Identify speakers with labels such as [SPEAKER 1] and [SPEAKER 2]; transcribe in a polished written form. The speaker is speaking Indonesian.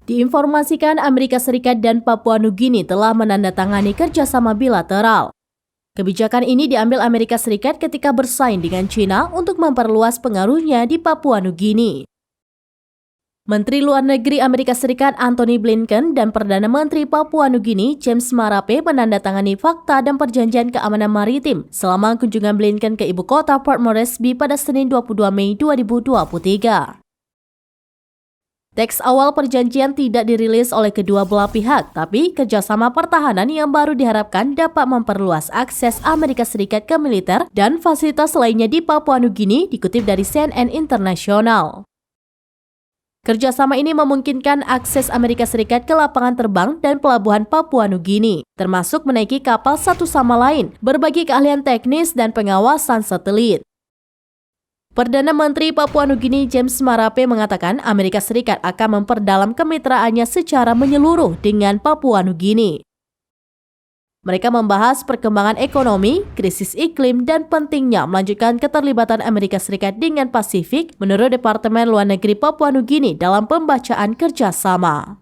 [SPEAKER 1] Diinformasikan Amerika Serikat dan Papua Nugini telah menandatangani kerjasama bilateral. Kebijakan ini diambil Amerika Serikat ketika bersaing dengan China untuk memperluas pengaruhnya di Papua Nugini. Menteri Luar Negeri Amerika Serikat Antony Blinken dan Perdana Menteri Papua Nugini James Marape menandatangani fakta dan perjanjian keamanan maritim selama kunjungan Blinken ke ibu kota Port Moresby pada Senin 22 Mei 2023. Teks awal perjanjian tidak dirilis oleh kedua belah pihak, tapi kerjasama pertahanan yang baru diharapkan dapat memperluas akses Amerika Serikat ke militer dan fasilitas lainnya di Papua Nugini, dikutip dari CNN Internasional. Kerjasama ini memungkinkan akses Amerika Serikat ke lapangan terbang dan pelabuhan Papua Nugini, termasuk menaiki kapal satu sama lain, berbagi keahlian teknis dan pengawasan satelit. Perdana Menteri Papua Nugini James Marape mengatakan Amerika Serikat akan memperdalam kemitraannya secara menyeluruh dengan Papua Nugini. Mereka membahas perkembangan ekonomi, krisis iklim, dan pentingnya melanjutkan keterlibatan Amerika Serikat dengan Pasifik menurut Departemen Luar Negeri Papua Nugini dalam pembacaan kerjasama.